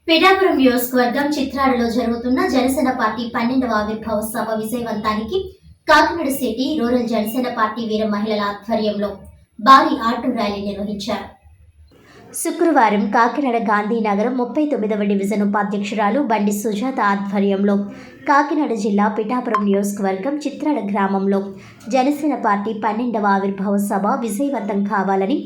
పిఠాపురం నియోజకవర్గం చిత్రాలలో జరుగుతున్న జనసేన పార్టీ 12వ ఆవిర్భావ సభ విజయవంతానికి Kakinada city rural Janasena party వీర మహిళల ఆధ్వర్యంలో భారీ ఆటో ర్యాలీ నిర్వహించారు. శుక్రవారం కాకినాడ గాంధీనగరం 39వ డివిజన్ ఉపాధ్యక్షురాలు బండి సుజాత ఆధ్వర్యంలో కాకినాడ జిల్లా పిఠాపురం నియోజకవర్గం చిత్రాల గ్రామంలో జనసేన పార్టీ 12వ ఆవిర్భావ సభ విజయవంతం కావాలని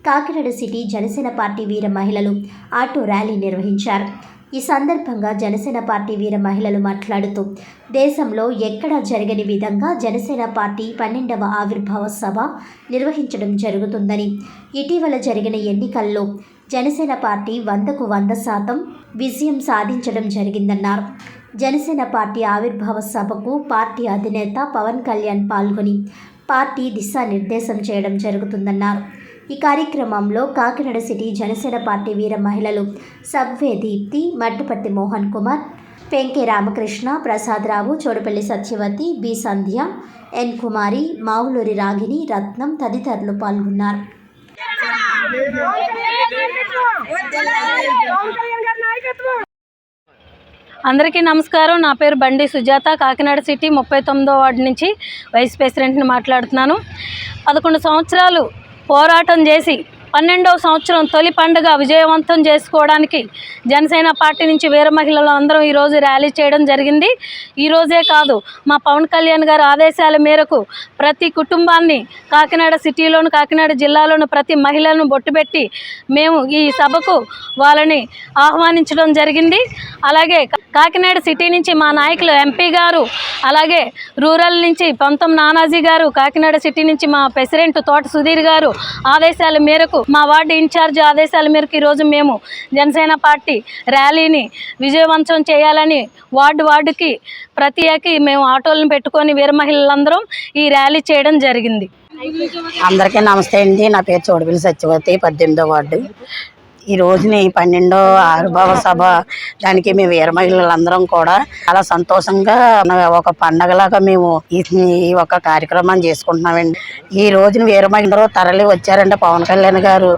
కాకినాడ సిటీ జనసేన పార్టీ వీర మహిళలు ఆటో ర్యాలీ నిర్వహించారు. ఈ సందర్భంగా జనసేన పార్టీ వీర మహిళలు మాట్లాడుతూ దేశంలో ఎక్కడా జరగని విధంగా జనసేన పార్టీ 12వ ఆవిర్భావ సభ నిర్వహించడం జరుగుతుందని, ఇటీవల జరిగిన ఎన్నికల్లో జనసేన పార్టీ 100% విజయం సాధించడం జరిగిందన్నారు. జనసేన పార్టీ ఆవిర్భావ సభకు పార్టీ అధినేత పవన్ కళ్యాణ్ పాల్గొని పార్టీ దిశానిర్దేశం చేయడం జరుగుతుందన్నారు. ఈ కార్యక్రమంలో కాకినాడ సిటీ జనసేన పార్టీ వీర మహిళలు సబ్వే దీప్తి, మట్టుపట్టి మోహన్ కుమార్, పెంకే రామకృష్ణ, ప్రసాదరావు, చోడపల్లి సత్యవతి, బి సంధ్య, ఎన్ కుమారి, మావులూరి రాగిని, రత్నం తదితరులు పాల్గొన్నారు. అందరికీ నమస్కారం. నా పేరు బండి సుజాత. కాకినాడ సిటీ 39వ వార్డు నుంచి వైస్ ప్రెసిడెంట్ని మాట్లాడుతున్నాను. 11 సంవత్సరాలు పోరాటం చేసి 12వ సంవత్సరం తొలి పండుగ విజయవంతం చేసుకోవడానికి జనసేన పార్టీ నుంచి వీర మహిళలు అందరం ఈరోజు ర్యాలీ చేయడం జరిగింది. ఈరోజే కాదు, మా పవన్ కళ్యాణ్ గారి ఆదేశాల మేరకు ప్రతి కుటుంబాన్ని కాకినాడ సిటీలోను కాకినాడ జిల్లాలోను ప్రతి మహిళలను బొట్టుపెట్టి మేము ఈ సభకు వాళ్ళని ఆహ్వానించడం జరిగింది. అలాగే కాకినాడ సిటీ నుంచి మా నాయకులు ఎంపీ గారు, అలాగే రూరల్ నుంచి పంతం నానాజీ గారు, కాకినాడ సిటీ నుంచి మా ప్రెసిడెంట్ తోట సుధీర్ గారు ఆదేశాల మేరకు, మా వార్డు ఇన్ఛార్జ్ ఆదేశాల మేరకు ఈరోజు మేము జనసేన పార్టీ ర్యాలీని విజయవంతం చేయాలని వార్డుకి ప్రతి ఏకి మేము ఆటోలను పెట్టుకొని వీర మహిళలందరం ఈ ర్యాలీ చేయడం జరిగింది. అందరికీ నమస్తే అండి. నా పేరు చోడపల్లి సత్యవతి, 18వ వార్డు. ఈ రోజుని 12వ ఆవిర్భావ సభ దానికి మేము వీర మహిళలందరం కూడా చాలా సంతోషంగా ఒక పండగలాగా మేము ఈ ఒక కార్యక్రమాన్ని చేసుకుంటున్నామండి. ఈ రోజున వీర మహిళలు తరలి వచ్చారంటే పవన్ కళ్యాణ్ గారు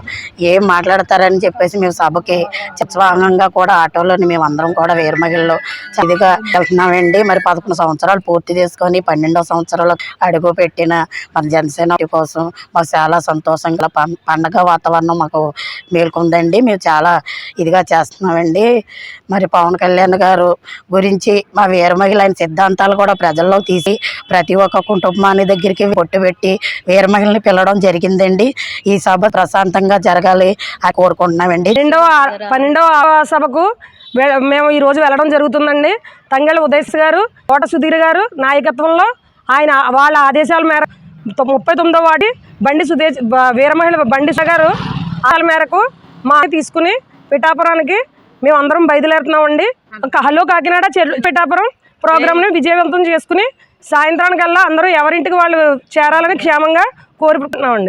ఏం మాట్లాడతారని చెప్పేసి మేము సభకి ఉత్సాహంగా కూడా ఆటోలోని మేము అందరం కూడా వీర మహిళలు ఇదిగా వెళ్తున్నామండి. మరి 11 సంవత్సరాలు పూర్తి చేసుకొని 12వ సంవత్సరాలు అడుగు పెట్టిన మన జనసేన కోసం మాకు చాలా సంతోషంగా పండగ వాతావరణం మాకు మేల్కొందండి. మేము చాలా ఇదిగా చేస్తున్నామండి. మరి పవన్ కళ్యాణ్ గారు గురించి మా వీర మహిళ సిద్ధాంతాలు కూడా ప్రజల్లో తీసి ప్రతి ఒక్క కుటుంబాన్ని దగ్గరికి పొట్టుపెట్టి వీర మహిళని పిలవడం జరిగిందండి. ఈ సభ ప్రశాంతంగా జరగాలి అని కోరుకుంటున్నామండి. 12వ సభకు మేము ఈరోజు వెళ్ళడం జరుగుతుందండి. తంగెళ్ళ ఉదయ్ గారు, తోట సుధీర్ గారు నాయకత్వంలో ఆయన వాళ్ళ ఆదేశాల మేరకు 39వ వార్డు బండి సుధీర్ వీర మహిళ బండి గారు ఆదేశాల మేరకు మా తీసుకుని పిఠాపురానికి మేము అందరం బయలుదేరుతున్నామండి. హలో కాకినాడ పిఠాపురం ప్రోగ్రామ్ని విజయవంతం చేసుకుని సాయంత్రానికల్లా అందరూ ఎవరింటికి వాళ్ళు చేరాలని క్షేమంగా కోరుకుంటున్నామండి.